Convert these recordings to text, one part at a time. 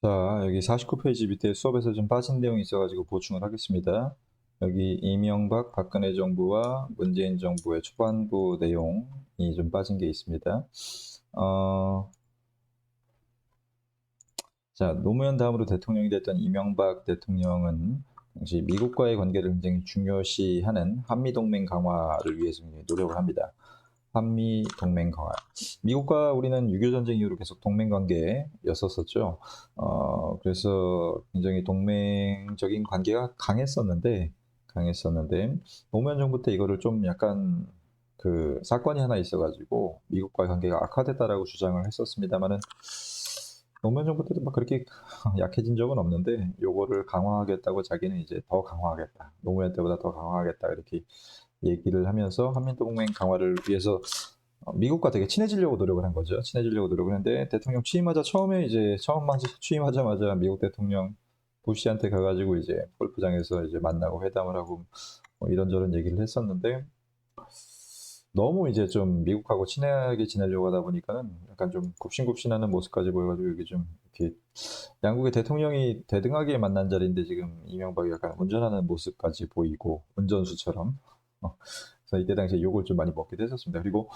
자, 여기 49페이지 밑에 수업에서 좀 빠진 내용이 있어가지고 보충을 하겠습니다. 여기 이명박 박근혜 정부와 문재인 정부의 초반부 내용이 좀 빠진 게 있습니다. 자, 노무현 다음으로 대통령이 됐던 이명박 대통령은 당시 미국과의 관계를 굉장히 중요시하는 한미동맹 강화를 위해서 노력을 합니다. 한미동맹 강화. 미국과 우리는 6.25 전쟁 이후로 계속 동맹 관계였었죠. 그래서 굉장히 동맹적인 관계가 강했었는데, 노무현 정부 때 이거를 좀 약간 그 사건이 하나 있어가지고 미국과의 관계가 악화됐다라고 주장을 했었습니다만은 노무현 정부 때도 막 그렇게 약해진 적은 없는데 요거를 강화하겠다고 자기는 이제 더 강화하겠다. 노무현 때보다 더 강화하겠다. 이렇게 얘기를 하면서 한미동맹 강화를 위해서 미국과 되게 친해지려고 노력을 한 거죠. 친해지려고 노력을 했는데 대통령 처음 취임하자마자 미국 대통령 부시한테 가가지고 이제 골프장에서 이제 만나고 회담을 하고 뭐 이런저런 얘기를 했었는데 너무 이제 좀 미국하고 친하게 지내려고 하다 보니까는 약간 좀 굽신굽신하는 모습까지 보여가지고 이게 좀 이렇게 양국의 대통령이 대등하게 만난 자리인데 지금 이명박이 약간 운전하는 모습까지 보이고 운전수처럼 그래서 이때 당시에 욕을 좀 많이 먹기도 했었습니다. 그리고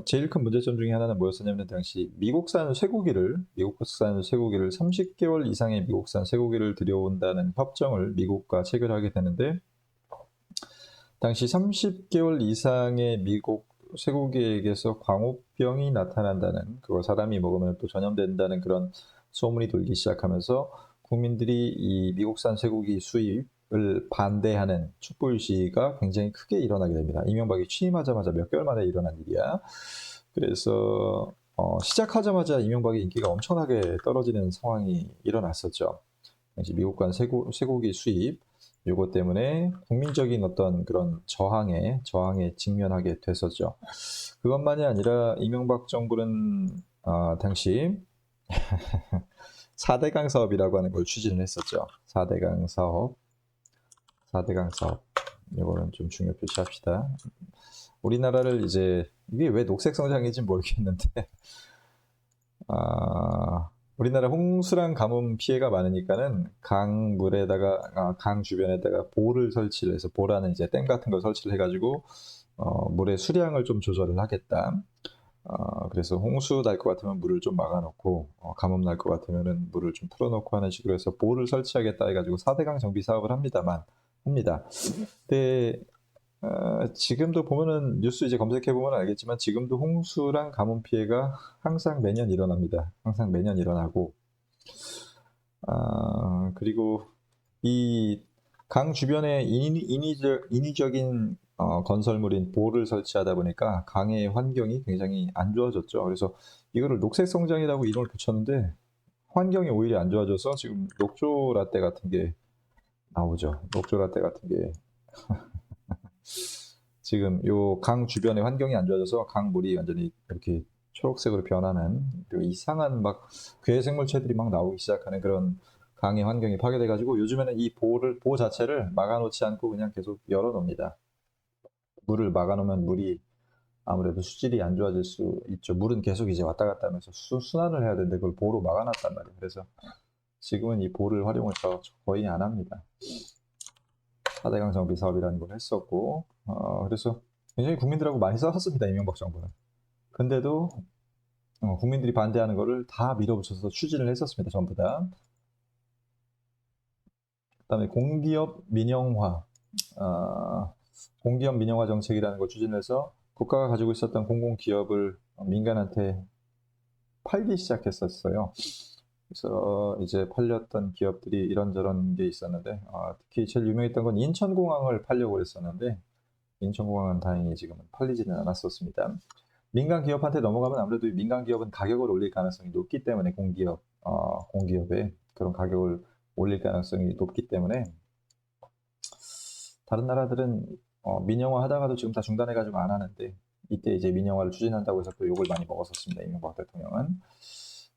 제일 큰 문제점 중에 하나는 뭐였었냐면 당시 미국산 쇠고기를 30개월 이상의 미국산 쇠고기를 들여온다는 협정을 미국과 체결하게 되는데 당시 30개월 이상의 미국 쇠고기에게서 광우병이 나타난다는 그걸 사람이 먹으면 또 전염된다는 그런 소문이 돌기 시작하면서 국민들이 이 미국산 쇠고기 수입을 반대하는 촛불 시위가 굉장히 크게 일어나게 됩니다. 이명박이 취임하자마자 몇 개월 만에 일어난 일이야. 그래서 시작하자마자 이명박의 인기가 엄청나게 떨어지는 상황이 일어났었죠. 당시 미국간 쇠고기 수입 요거 때문에 국민적인 어떤 그런 저항에 직면하게 됐었죠. 그것만이 아니라 이명박 정부는 당시 4대강 사업이라고 하는 걸 추진을 했었죠. 4대강 사업. 이거는 좀 중요 표시합시다. 우리나라를 이제 이게 왜 녹색 성장인지 모르겠는데 우리나라 홍수랑 가뭄 피해가 많으니까는 강 주변에다가 보를 설치를 해서 보라는 이제 댐 같은 걸 설치를 해가지고 물의 수량을 좀 조절을 하겠다. 그래서 홍수 날 것 같으면 물을 좀 막아놓고 가뭄 날 것 같으면은 물을 좀 풀어놓고 하는 식으로 해서 보를 설치하겠다 해가지고 4대강 정비 사업을 합니다. 근데 지금도 보면은 뉴스 이제 검색해 보면 알겠지만 지금도 홍수랑 가뭄 피해가 항상 매년 일어납니다. 항상 매년 일어나고 그리고 이 강 주변에 인위적인 건설물인 보를 설치하다 보니까 강의 환경이 굉장히 안 좋아졌죠. 그래서 이거를 녹색 성장이라고 이름을 붙였는데 환경이 오히려 안 좋아져서 지금 녹조 라떼 같은 게 나오죠. 녹조 라떼 같은 게 지금 요 강 주변의 환경이 안 좋아져서 강물이 완전히 이렇게 초록색으로 변하는 이상한 막 괴생물체들이 막 나오기 시작하는 그런 강의 환경이 파괴돼 가지고 요즘에는 이 보 자체를 막아놓지 않고 그냥 계속 열어놓습니다. 물을 막아놓으면 물이 아무래도 수질이 안 좋아질 수 있죠. 물은 계속 이제 왔다 갔다 하면서 순환을 해야 되는데 그걸 보로 막아놨단 말이에요. 그래서 지금은 이 보를 활용을 거의 안 합니다. 4대강 정비 사업이라는 걸 했었고 그래서 굉장히 국민들하고 많이 싸웠습니다. 이명박 정부는. 근데도 국민들이 반대하는 거를 다 밀어붙여서 추진을 했었습니다. 전부 다. 그다음에 공기업 민영화 정책이라는 걸 추진해서 국가가 가지고 있었던 공공기업을 민간한테 팔기 시작했었어요. 그래서 이제 팔렸던 기업들이 이런저런 게 있었는데 특히 제일 유명했던 건 인천공항을 팔려고 했었는데 인천공항은 다행히 지금은 팔리지는 않았었습니다. 민간 기업한테 넘어가면 아무래도 민간 기업은 가격을 올릴 가능성이 높기 때문에 공기업의 그런 가격을 올릴 가능성이 높기 때문에 다른 나라들은 민영화 하다가도 지금 다 중단해가지고 안 하는데 이때 이제 민영화를 추진한다고 해서 또 욕을 많이 먹었었습니다. 이명박 대통령은.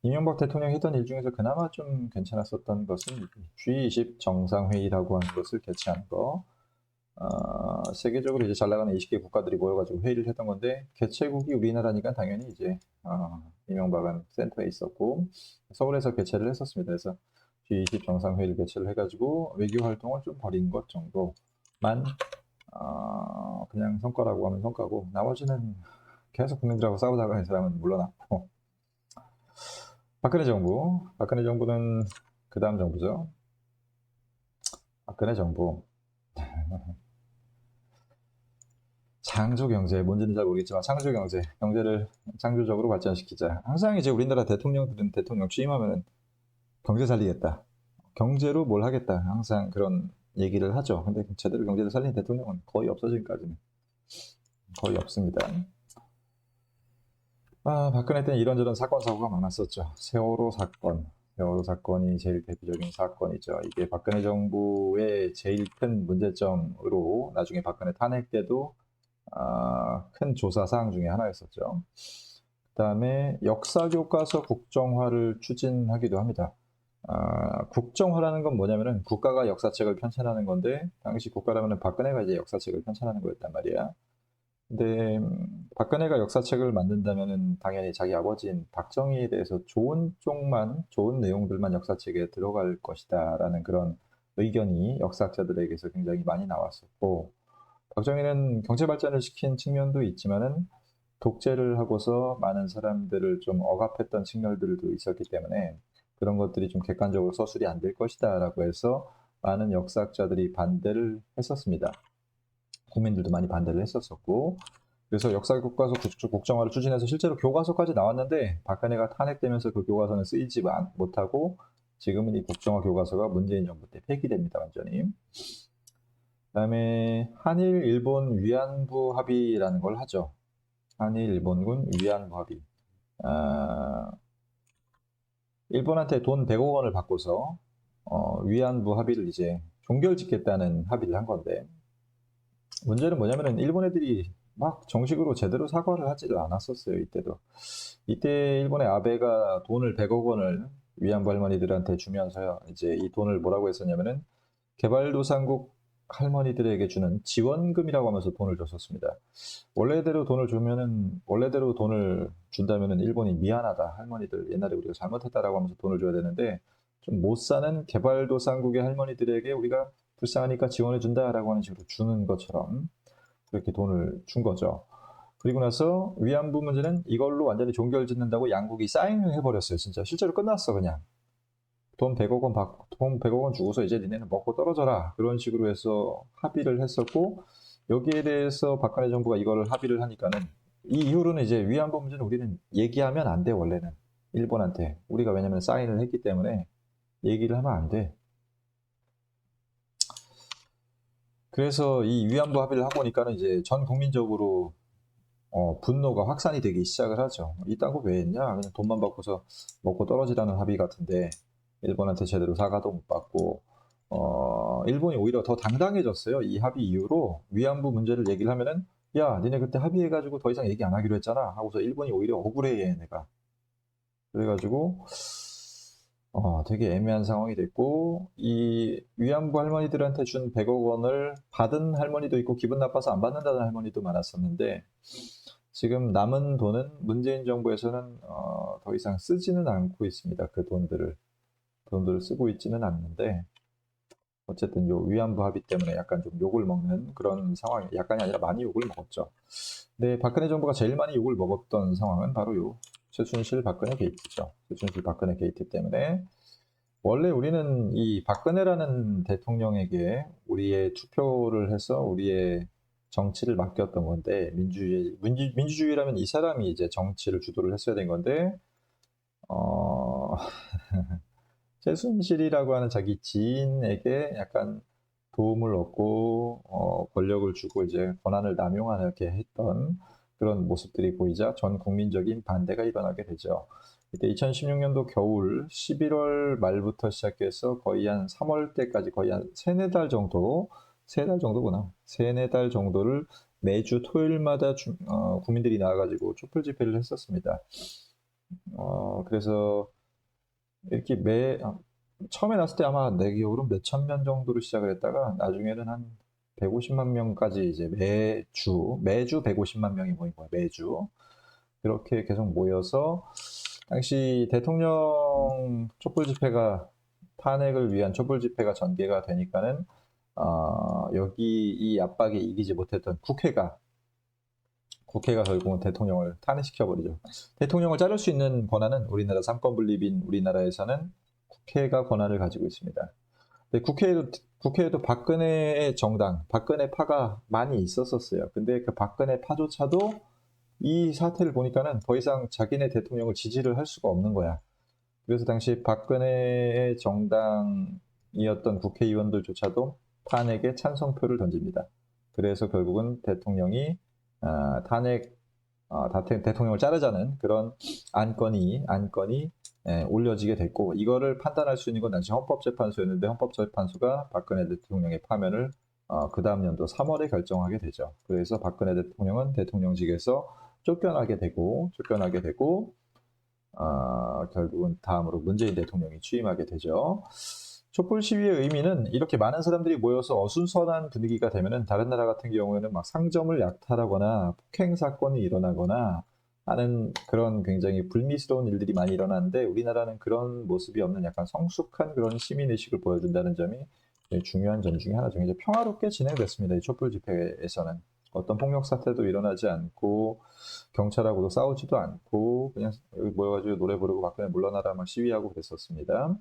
이명박 대통령이 했던 일 중에서 그나마 좀 괜찮았었던 것은 G20 정상회의라고 하는 것을 개최한 거. 세계적으로 이제 잘 나가는 20개 국가들이 모여가지고 회의를 했던 건데, 개최국이 우리나라니까 당연히 이제 이명박은 센터에 있었고 서울에서 개최를 했었습니다. 그래서 G20 정상회의를 개최를 해가지고 외교 활동을 좀 벌인 것 정도만 그냥 성과라고 하면 성과고, 나머지는 계속 국민들하고 싸우다가 이 사람은 물러났고, 박근혜 정부는 그 다음 정부죠. 박근혜 정부 창조경제, 뭔지는 잘 모르겠지만 경제를 창조적으로 발전시키자. 항상 이제 우리나라 대통령들은 대통령 취임하면은 경제 살리겠다, 경제로 뭘 하겠다, 항상 그런 얘기를 하죠. 근데 제대로 경제를 살린 대통령은 거의 없어, 지금까지는 거의 없습니다. 박근혜 때는 이런저런 사건 사고가 많았었죠. 세월호 사건이 제일 대표적인 사건이죠. 이게 박근혜 정부의 제일 큰 문제점으로 나중에 박근혜 탄핵 때도 큰 조사 사항 중에 하나였었죠. 그 다음에 역사교과서 국정화를 추진하기도 합니다. 국정화라는 건 뭐냐면은 국가가 역사책을 편찬하는 건데, 당시 국가라면은 박근혜가 이제 역사책을 편찬하는 거였단 말이야. 근데 박근혜가 역사책을 만든다면은 당연히 자기 아버지인 박정희에 대해서 좋은 쪽만, 좋은 내용들만 역사책에 들어갈 것이다라는 그런 의견이 역사학자들에게서 굉장히 많이 나왔었고, 박정희는 경제 발전을 시킨 측면도 있지만은 독재를 하고서 많은 사람들을 좀 억압했던 측면들도 있었기 때문에 그런 것들이 좀 객관적으로 서술이 안 될 것이다라고 해서 많은 역사학자들이 반대를 했었습니다. 국민들도 많이 반대를 했었었고, 그래서 역사교과서 국정화를 추진해서 실제로 교과서까지 나왔는데 박근혜가 탄핵되면서 그 교과서는 쓰이지 못하고 지금은 이 국정화 교과서가 문재인 정부 때 폐기됩니다, 완전히. 그다음에 한일 일본 위안부 합의라는 걸 하죠. 한일 일본군 위안부 합의. 일본한테 돈 100억 원을 받고서 위안부 합의를 이제 종결짓겠다는 합의를 한 건데, 문제는 뭐냐면은 일본 애들이 막 정식으로 제대로 사과를 하지를 않았었어요, 이때도. 이때 일본의 아베가 돈을 100억 원을 위안부 할머니들한테 주면서요, 이제 이 돈을 뭐라고 했었냐면은 개발도상국 할머니들에게 주는 지원금이라고 하면서 돈을 줬었습니다. 원래대로 돈을 준다면은 일본이 미안하다, 할머니들 옛날에 우리가 잘못했다라고 하면서 돈을 줘야 되는데, 좀 못 사는 개발도상국의 할머니들에게 우리가 불쌍하니까 지원해 준다라고 하는 식으로 주는 것처럼 그렇게 돈을 준 거죠. 그리고 나서 위안부 문제는 이걸로 완전히 종결짓는다고 양국이 사인을 해버렸어요. 진짜 실제로 끝났어. 그냥 돈 100억 원 받고, 돈 100억 원 주고서 이제 니네는 먹고 떨어져라, 그런 식으로 해서 합의를 했었고, 여기에 대해서 박근혜 정부가 이거를 합의를 하니까는 이 이후로는 이제 위안부 문제는 우리는 얘기하면 안 돼. 원래는 일본한테 우리가, 왜냐면 사인을 했기 때문에 얘기를 하면 안 돼. 그래서 이 위안부 합의를 하고 보니까는 이제 전 국민적으로 분노가 확산이 되기 시작을 하죠. 이딴 거 왜 했냐? 그냥 돈만 받고서 먹고 떨어지라는 합의 같은데 일본한테 제대로 사과도 못 받고, 일본이 오히려 더 당당해졌어요. 이 합의 이후로 위안부 문제를 얘기를 하면은, 야, 니네 그때 합의해가지고 더 이상 얘기 안 하기로 했잖아 하고서 일본이 오히려 억울해해, 내가. 그래가지고 되게 애매한 상황이 됐고, 이 위안부 할머니들한테 준 100억 원을 받은 할머니도 있고 기분 나빠서 안 받는다는 할머니도 많았었는데, 지금 남은 돈은 문재인 정부에서는 더 이상 쓰지는 않고 있습니다. 그 돈들을 쓰고 있지는 않는데, 어쨌든 요 위안부 합의 때문에 약간 좀 욕을 먹는 그런 상황이, 약간이 아니라 많이 욕을 먹었죠. 근데 박근혜 정부가 제일 많이 욕을 먹었던 상황은 바로 요 최순실 박근혜 게이트죠. 최순실 박근혜 게이트 때문에 원래 우리는 이 박근혜라는 대통령에게 우리의 투표를 해서 우리의 정치를 맡겼던 건데, 민주주의라면 이 사람이 이제 정치를 주도를 했어야 된 건데, 어, 최순실이라고 하는 자기 지인에게 약간 도움을 얻고 권력을 주고 이제 권한을 남용하게 했던 그런 모습들이 보이자 전 국민적인 반대가 일어나게 되죠. 이때 2016년도 겨울 11월 말부터 시작해서 거의 한 3월 때까지 거의 한 세네 달 정도, 세 달 정도구나. 세네 달 정도를 매주 토요일마다 국민들이 나와가지고 촛불 집회를 했었습니다. 그래서 이렇게 처음에 났을 때 아마 내 기억으로 몇천 명 정도로 시작을 했다가 나중에는 한 150만 명까지 이제 매주 150만 명이 모인 거예요. 매주. 그렇게 계속 모여서 당시 대통령 촛불 집회가 탄핵을 위한 촛불 집회가 전개가 되니까는 여기 이 압박에 이기지 못했던 국회가 결국은 대통령을 탄핵시켜버리죠. 대통령을 자를 수 있는 권한은 우리나라 삼권 분립인 우리나라에서는 국회가 권한을 가지고 있습니다. 근데 국회에도 박근혜의 정당, 박근혜파가 많이 있었었어요. 근데 그 박근혜 파조차도 이 사태를 보니까는 더 이상 자기네 대통령을 지지를 할 수가 없는 거야. 그래서 당시 박근혜의 정당이었던 국회의원들조차도 탄핵에 찬성표를 던집니다. 그래서 결국은 대통령이 대통령을 자르자는 그런 안건이 올려지게 됐고, 이거를 판단할 수 있는 건 당시 헌법재판소였는데 헌법재판소가 박근혜 대통령의 파면을 그 다음 연도 3월에 결정하게 되죠. 그래서 박근혜 대통령은 대통령직에서 쫓겨나게 되고 결국은 다음으로 문재인 대통령이 취임하게 되죠. 촛불 시위의 의미는 이렇게 많은 사람들이 모여서 어수선한 분위기가 되면은 다른 나라 같은 경우에는 막 상점을 약탈하거나 폭행 사건이 일어나거나 하는 그런 굉장히 불미스러운 일들이 많이 일어나는데, 우리나라는 그런 모습이 없는 약간 성숙한 그런 시민의식을 보여준다는 점이 중요한 점 중에 하나죠. 이제 평화롭게 진행됐습니다. 이 촛불 집회에서는 어떤 폭력 사태도 일어나지 않고 경찰하고도 싸우지도 않고 그냥 여기 모여가지고 노래 부르고 박근혜 물러나라 막 시위하고 그랬었습니다.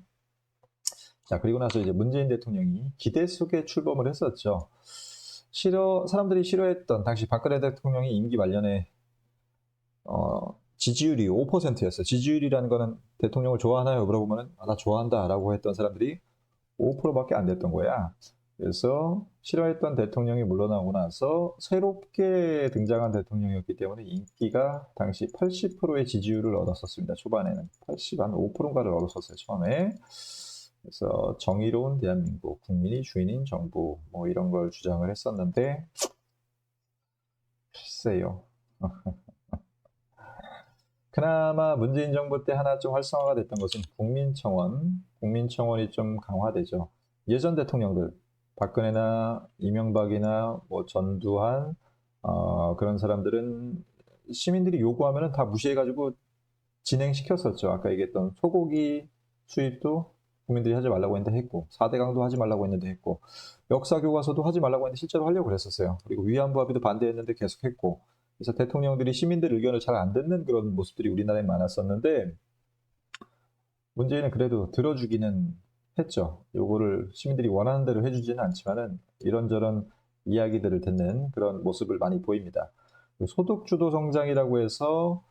자, 그리고 나서 이제 문재인 대통령이 기대 속에 출범을 했었죠. 사람들이 싫어했던 당시 박근혜 대통령이 임기 말년에 지지율이 5%였어요. 지지율이라는 거는 대통령을 좋아하나요? 물어보면은 나 좋아한다 라고 했던 사람들이 5%밖에 안 됐던 거야. 그래서 싫어했던 대통령이 물러나고 나서 새롭게 등장한 대통령이었기 때문에 인기가 당시 80%의 지지율을 얻었었습니다. 초반에는 80, 한 5%인가를 얻었었어요. 처음에. 그래서 정의로운 대한민국, 국민이 주인인 정부 뭐 이런 걸 주장을 했었는데 글쎄요. 그나마 문재인 정부 때 하나 좀 활성화가 됐던 것은 국민청원이 좀 강화되죠. 예전 대통령들, 박근혜나 이명박이나 뭐 전두환, 그런 사람들은 시민들이 요구하면 다 무시해가지고 진행시켰었죠. 아까 얘기했던 소고기 수입도 국민들이 하지 말라고 했는데 했고, 4대강도 하지 말라고 했는데 했고, 역사교과서도 하지 말라고 했는데 실제로 하려고 그랬었어요. 그리고 위안부 합의도 반대했는데 계속 했고, 그래서 대통령들이 시민들 의견을 잘 안 듣는 그런 모습들이 우리나라에 많았었는데, 문재인은 그래도 들어주기는 했죠. 요거를 시민들이 원하는 대로 해주지는 않지만은 이런저런 이야기들을 듣는 그런 모습을 많이 보입니다. 소득주도 성장이라고 해서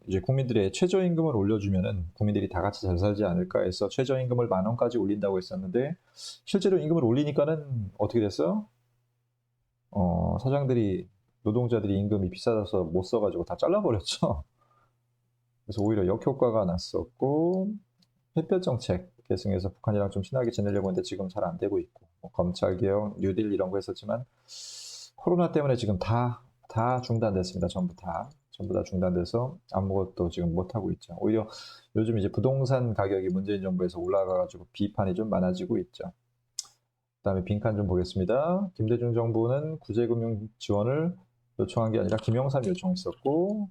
이제 국민들의 최저임금을 올려주면은 국민들이 다 같이 잘 살지 않을까 해서 최저임금을 10,000원까지 올린다고 했었는데, 실제로 임금을 올리니까는 어떻게 됐어요? 사장들이, 노동자들이 임금이 비싸져서 못 써가지고 다 잘라버렸죠. 그래서 오히려 역효과가 났었고, 햇볕 정책 계승해서 북한이랑 좀 친하게 지내려고 했는데 지금 잘 안 되고 있고, 뭐 검찰개혁, 뉴딜 이런 거 했었지만 코로나 때문에 지금 다 중단됐습니다. 전부 다 중단돼서 아무것도 지금 못 하고 있죠. 오히려 요즘 이제 부동산 가격이 문재인 정부에서 올라가가지고 비판이 좀 많아지고 있죠. 그다음에 빈칸 좀 보겠습니다. 김대중 정부는 구제금융 지원을 요청한 게 아니라 김영삼이 요청했었고,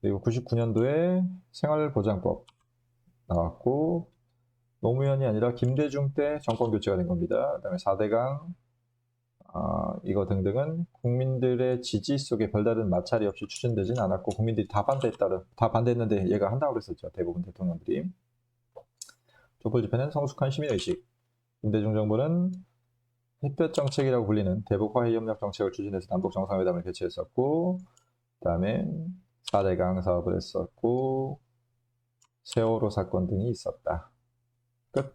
그리고 99년도에 생활보장법 나왔고, 노무현이 아니라 김대중 때 정권 교체가 된 겁니다. 그다음에 4대강 이거 등등은 국민들의 지지 속에 별다른 마찰이 없이 추진되진 않았고, 국민들이 다 반대했는데 얘가 한다고 그랬었죠. 대부분 대통령들이. 촛불 집회는 성숙한 시민의식. 김대중 정부는 햇볕 정책이라고 불리는 대북 화해 협력 정책을 추진해서 남북 정상회담을 개최했었고, 그다음에 4대강 사업을 했었고, 세월호 사건 등이 있었다. 끝.